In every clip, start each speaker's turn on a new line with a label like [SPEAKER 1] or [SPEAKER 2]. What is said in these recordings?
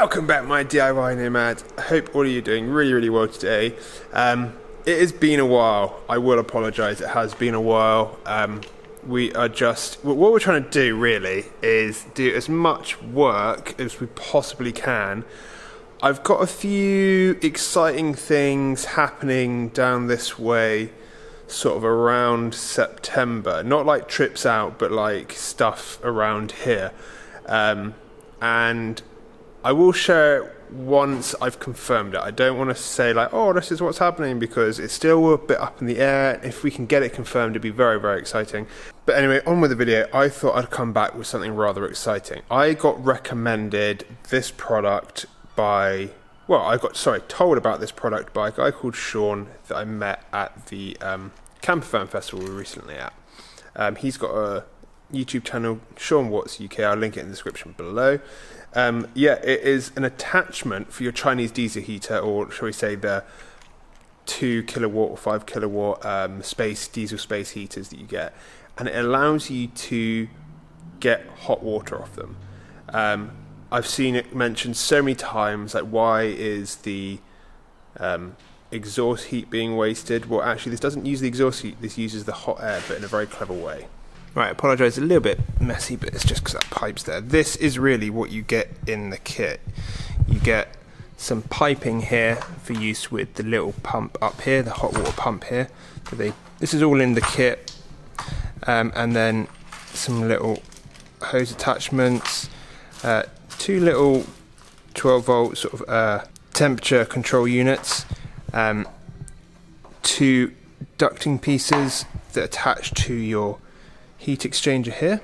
[SPEAKER 1] Welcome back, my DIY nomads. I hope all of you are doing really well today. It has been a while. I will apologise, it has been a while. What we're trying to do really is do as much work as we possibly can. I've got a few exciting things happening down this way sort of around September. Not like trips out, but like stuff around here. And I will share it once I've confirmed it. I don't want to say like, oh, this is what's happening, because it's still a bit up in the air. If we can get it confirmed, it'd be very exciting. But anyway, on with the video. I thought I'd come back with something rather exciting. I got recommended this product by, told about this product by a guy called Sean that I met at the Campervan Festival we were recently at. He's got a YouTube channel, Sean Watts UK. I'll link it in the description below. It is an attachment for your Chinese diesel heater, or shall we say the 2 kilowatt or 5 kilowatt diesel space heaters that you get, and it allows you to get hot water off them. I've seen it mentioned so many times, like, why is the exhaust heat being wasted? Well, actually, this doesn't use the exhaust heat, this uses the hot air, but in a very clever way. Right, I apologise, a little bit messy, but it's just because that pipe's there. This is really what you get in the kit. You get some piping here for use with the little pump up here, the hot water pump here. So this is all in the kit. And then some little hose attachments, 2 little 12 volt sort of temperature control units, 2 ducting pieces that attach to your heat exchanger here,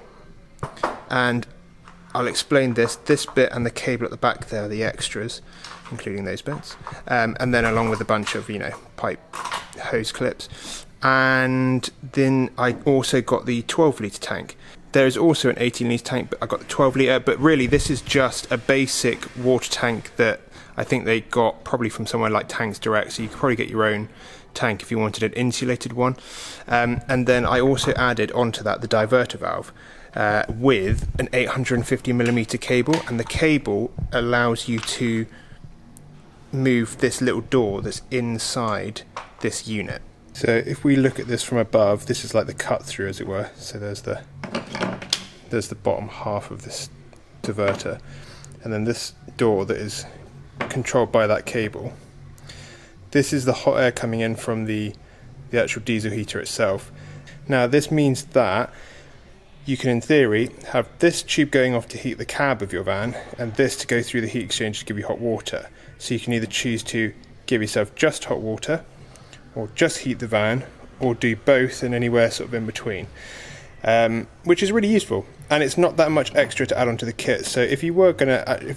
[SPEAKER 1] and I'll explain this bit and the cable at the back there are the extras, including those bits, and then along with a bunch of pipe hose clips. And then I also got the 12 litre tank. There is also an 18 litre tank, but I got the 12 litre. But really this is just a basic water tank that I think they got probably from somewhere like Tanks Direct, so you could probably get your own tank if you wanted an insulated one. And then I also added onto that the diverter valve with an 850mm cable, and the cable allows you to move this little door that's inside this unit. So if we look at this from above, this is like the cut through, as it were. So there's the bottom half of this diverter, and then this door that is controlled by that cable. This is the hot air coming in from the actual diesel heater itself. Now this means that you can, in theory, have this tube going off to heat the cab of your van, and this to go through the heat exchanger to give you hot water. So you can either choose to give yourself just hot water, or just heat the van, or do both and anywhere sort of in between, which is really useful. And it's not that much extra to add onto the kit. So if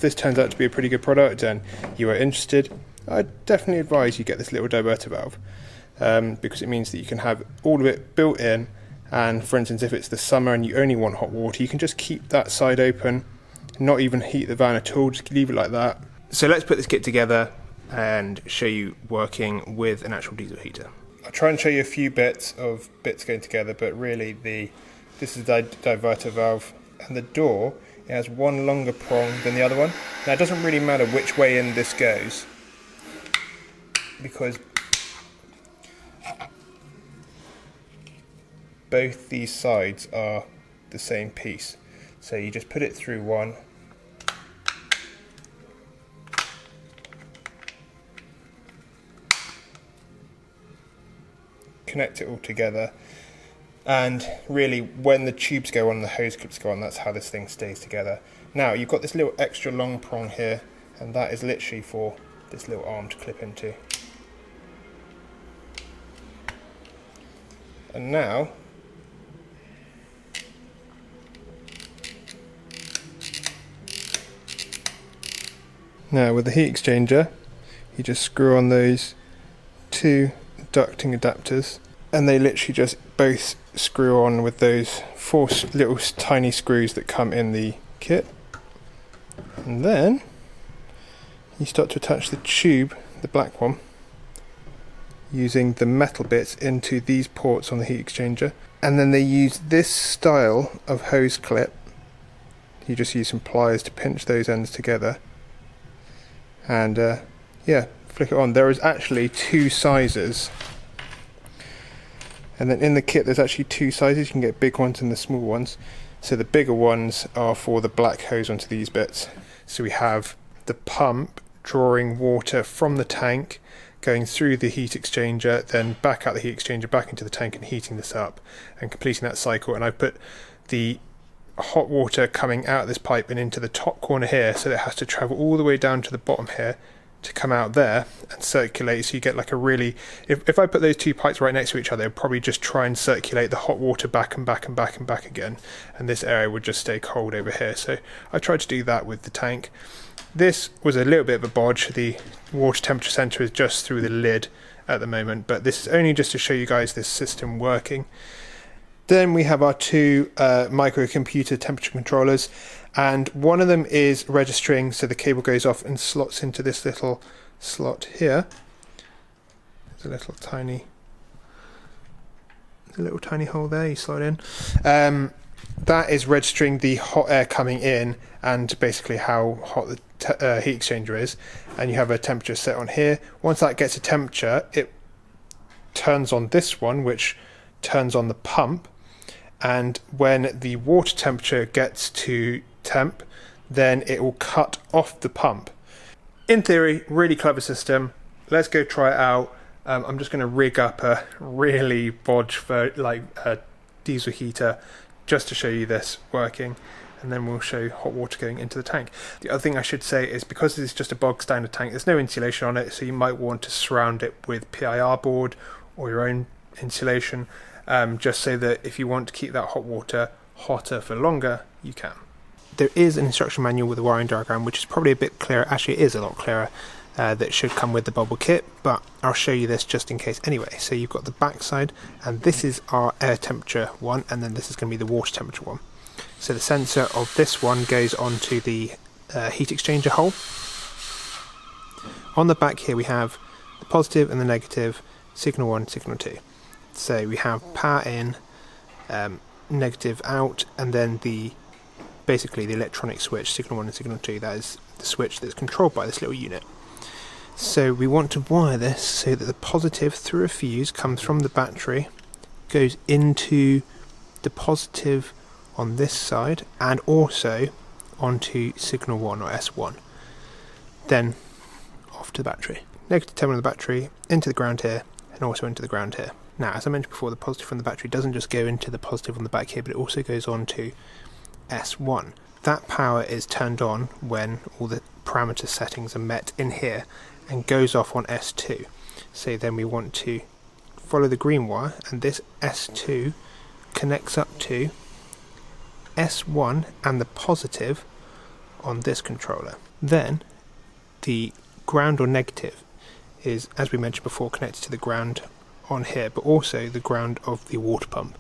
[SPEAKER 1] this turns out to be a pretty good product and you are interested, I'd definitely advise you get this little diverter valve, because it means that you can have all of it built in. And for instance, if it's the summer and you only want hot water, you can just keep that side open, not even heat the van at all, just leave it like that. So let's put this kit together and show you working with an actual diesel heater. I'll try and show you a few bits going together, but really this is the diverter valve, and the door, it has one longer prong than the other one. Now it doesn't really matter which way in this goes, because both these sides are the same piece. So you just put it through one, connect it all together, and really when the tubes go on, the hose clips go on, that's how this thing stays together. Now you've got this little extra long prong here, and that is literally for this little arm to clip into. And now with the heat exchanger, you just screw on those 2 ducting adapters, and they literally just both screw on with those 4 little tiny screws that come in the kit. And then you start to attach the tube, the black one, using the metal bits into these ports on the heat exchanger. And then they use this style of hose clip. You just use some pliers to pinch those ends together, and yeah, flick it on. There is actually two sizes, and then in the kit there's actually two sizes. You can get big ones and the small ones. So the bigger ones are for the black hose onto these bits. So we have the pump drawing water from the tank, going through the heat exchanger, then back out the heat exchanger, back into the tank and heating this up and completing that cycle. And I put the hot water coming out of this pipe and into the top corner here, so that it has to travel all the way down to the bottom here to come out there and circulate. So you get like a really, if I put those two pipes right next to each other, it'd probably just try and circulate the hot water back and back and back and back again, and this area would just stay cold over here. So I tried to do that with the tank. This was a little bit of a bodge. The water temperature sensor is just through the lid at the moment, but this is only just to show you guys this system working. Then we have our two microcomputer temperature controllers, and one of them is registering, so the cable goes off and slots into this little slot here. There's a little tiny hole there, you slide in. That is registering the hot air coming in and basically how hot the heat exchanger is, and you have a temperature set on here. Once that gets a temperature, it turns on this one, which turns on the pump, and when the water temperature gets to temp, then it will cut off the pump. In theory, really clever system. Let's go try it out. I'm just going to rig up a really bodge for like a diesel heater just to show you this working, and then we'll show hot water going into the tank. The other thing I should say is, because this is just a bog standard tank, there's no insulation on it, so you might want to surround it with PIR board or your own insulation, just so that if you want to keep that hot water hotter for longer, you can. There is an instruction manual with a wiring diagram, which is probably a bit clearer. Actually, it is a lot clearer. That should come with the Bobil kit, but I'll show you this just in case anyway. So you've got the back side, and this is our air temperature one, and then this is going to be the water temperature one. So the sensor of this one goes onto the heat exchanger hole. On the back here we have the positive and the negative, signal 1, signal 2. So we have power in, negative out, and then basically the electronic switch, signal 1 and signal 2, that is the switch that's controlled by this little unit. So we want to wire this so that the positive through a fuse comes from the battery, goes into the positive on this side, and also onto signal 1 or S1. Then off to the battery. Negative terminal of the battery, into the ground here, and also into the ground here. Now, as I mentioned before, the positive from the battery doesn't just go into the positive on the back here, but it also goes on to S1. That power is turned on when all the parameter settings are met in here, and goes off on S2. So then we want to follow the green wire, and this S2 connects up to S1 and the positive on this controller. Then the ground or negative is, as we mentioned before, connected to the ground on here, but also the ground of the water pump.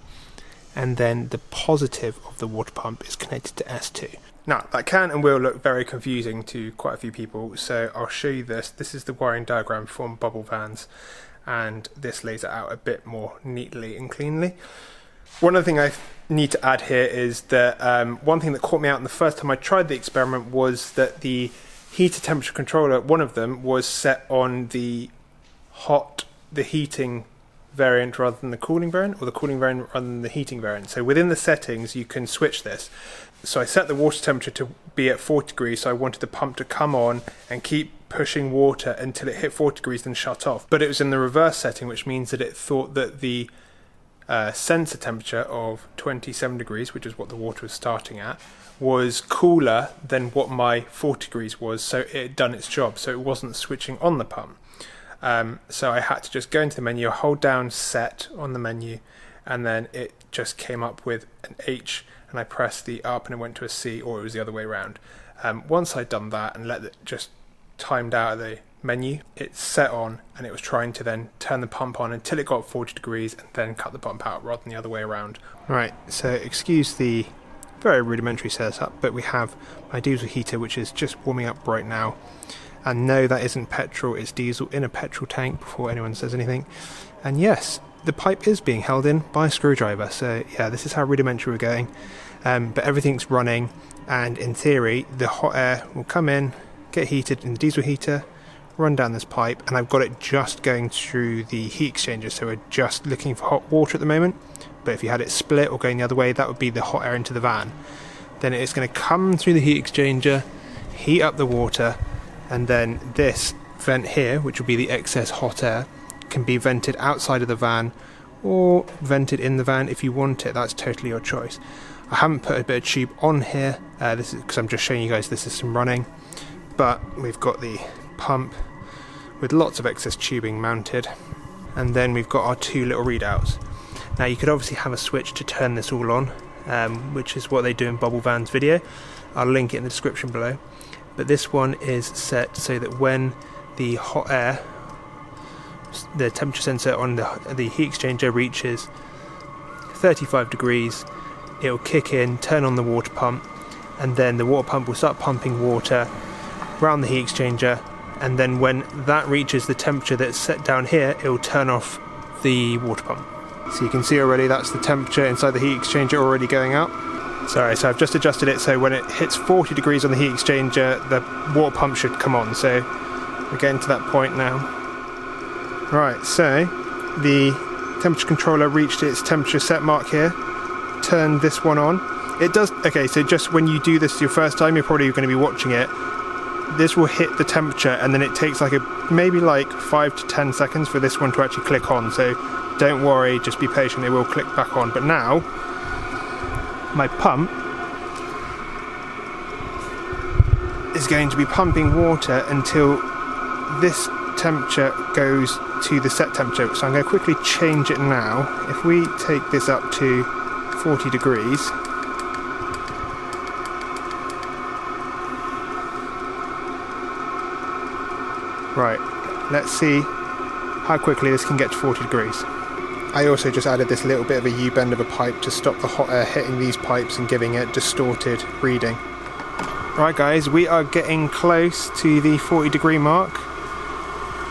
[SPEAKER 1] And then the positive of the water pump is connected to S2. Now, that can and will look very confusing to quite a few people, so I'll show you this. This is the wiring diagram from Bobil Vans, and this lays it out a bit more neatly and cleanly. One other thing I need to add here is that one thing that caught me out the first time I tried the experiment was that the heater temperature controller, one of them, was set on the heating variant rather than the cooling variant, or the cooling variant rather than the heating variant. So within the settings you can switch this. So I set the water temperature to be at 40 degrees, so I wanted the pump to come on and keep pushing water until it hit 40 degrees, then shut off. But it was in the reverse setting, which means that it thought that the sensor temperature of 27 degrees, which is what the water was starting at, was cooler than what my 40 degrees was, so it had done its job, so it wasn't switching on the pump. So I had to just go into the menu, hold down set on the menu, and then it just came up with an H, and I pressed the up and it went to a C, or it was the other way around. Once I'd done that and let it just timed out of the menu, it set on, and it was trying to then turn the pump on until it got 40 degrees and then cut the pump out rather than the other way around. Right, so excuse the very rudimentary setup, but we have my diesel heater, which is just warming up right now. And no, that isn't petrol, it's diesel in a petrol tank, before anyone says anything. And yes, the pipe is being held in by a screwdriver, so yeah, this is how rudimentary we're going. But everything's running, and in theory the hot air will come in, get heated in the diesel heater, run down this pipe, and I've got it just going through the heat exchanger, so we're just looking for hot water at the moment. But if you had it split or going the other way, that would be the hot air into the van. Then it's going to come through the heat exchanger, heat up the water, and then this vent here, which will be the excess hot air, can be vented outside of the van or vented in the van if you want it. That's totally your choice. I haven't put a bit of tube on here, this is because I'm just showing you guys the system running, but we've got the pump with lots of excess tubing mounted, and then we've got our two little readouts. Now you could obviously have a switch to turn this all on, which is what they do in Bobil Vans video. I'll link it in the description below. But this one is set so that when the hot air, the temperature sensor on the heat exchanger reaches 35 degrees, it will kick in, turn on the water pump, and then the water pump will start pumping water around the heat exchanger, and then when that reaches the temperature that's set down here, it will turn off the water pump. So you can see already that's the temperature inside the heat exchanger already going up. Sorry, so I've just adjusted it so when it hits 40 degrees on the heat exchanger, the water pump should come on. So we're getting to that point now. Right, so the temperature controller reached its temperature set mark here. Turn this one on. It does, okay, so just when you do this your first time, you're probably going to be watching it. This will hit the temperature and then it takes maybe 5 to 10 seconds for this one to actually click on. So don't worry, just be patient, it will click back on. But now, my pump is going to be pumping water until this temperature goes to the set temperature. So I'm going to quickly change it now. If we take this up to 40 degrees, right, let's see how quickly this can get to 40 degrees. I also just added this little bit of a U-bend of a pipe to stop the hot air hitting these pipes and giving it distorted reading. Right guys, we are getting close to the 40 degree mark.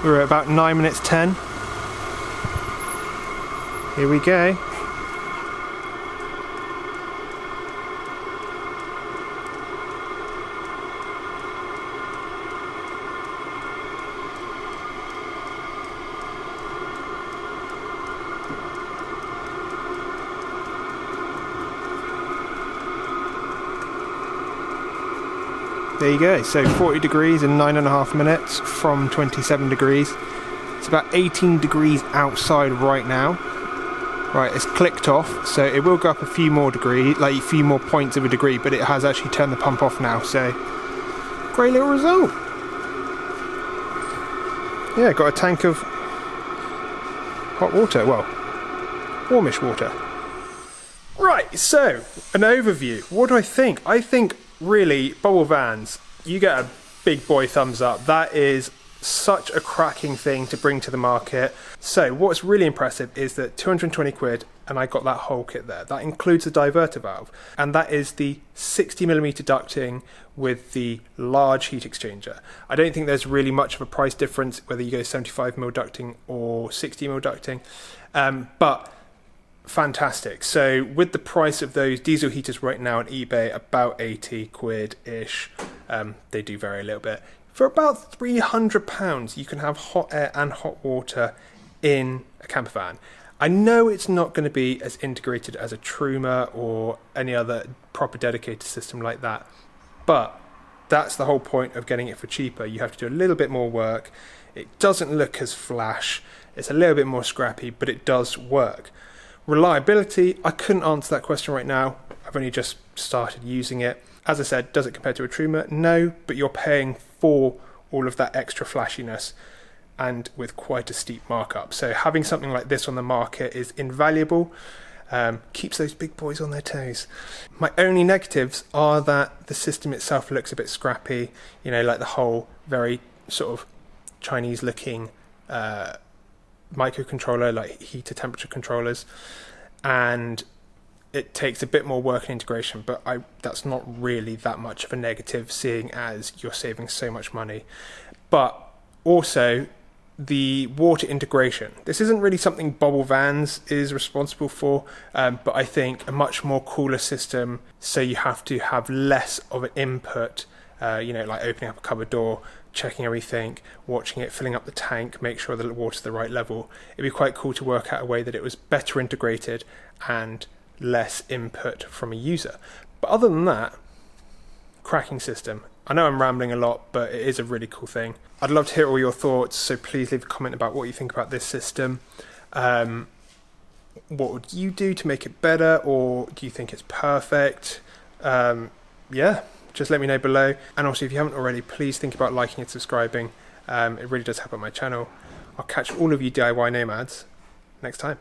[SPEAKER 1] We're at about 9 minutes 10. Here we go. There you go, so 40 degrees in 9.5 minutes from 27 degrees. It's about 18 degrees outside right now. Right, it's clicked off, so it will go up a few more degrees, like a few more points of a degree, but it has actually turned the pump off now, so great little result. Yeah, got a tank of hot water, well, warmish water. Right, so, an overview. What do I think? I think really, Bobil Vans, you get a big boy thumbs up. That is such a cracking thing to bring to the market. So what's really impressive is that 220 quid and I got that whole kit there. That includes the diverter valve, and that is the 60mm ducting with the large heat exchanger. I don't think there's really much of a price difference whether you go 75mm ducting or 60mm ducting, but fantastic. So with the price of those diesel heaters right now on eBay, about 80 quid-ish, they do vary a little bit. For about £300 you can have hot air and hot water in a camper van. I know it's not going to be as integrated as a Truma or any other proper dedicated system like that, but that's the whole point of getting it for cheaper. You have to do a little bit more work. It doesn't look as flash, it's a little bit more scrappy, but it does work. Reliability, I couldn't answer that question right now. I've only just started using it. As I said, does it compare to a Truma? No, but you're paying for all of that extra flashiness and with quite a steep markup. So having something like this on the market is invaluable. Keeps those big boys on their toes. My only negatives are that the system itself looks a bit scrappy, you know, like the whole very sort of Chinese looking microcontroller, like heater temperature controllers, and it takes a bit more work and integration, but that's not really that much of a negative, seeing as you're saving so much money. But also the water integration. This isn't really something Bobil Vans is responsible for, but I think a much more cooler system, so you have to have less of an input you know, like opening up a cupboard door, checking everything, watching it, filling up the tank, make sure the water's the right level. It'd be quite cool to work out a way that it was better integrated and less input from a user. But other than that, cracking system. I know I'm rambling a lot, but it is a really cool thing. I'd love to hear all your thoughts, so please leave a comment about what you think about this system. What would you do to make it better, or do you think it's perfect? Yeah, just let me know below. And also, if you haven't already, please think about liking and subscribing. It really does help out my channel. I'll catch all of you DIY nomads next time.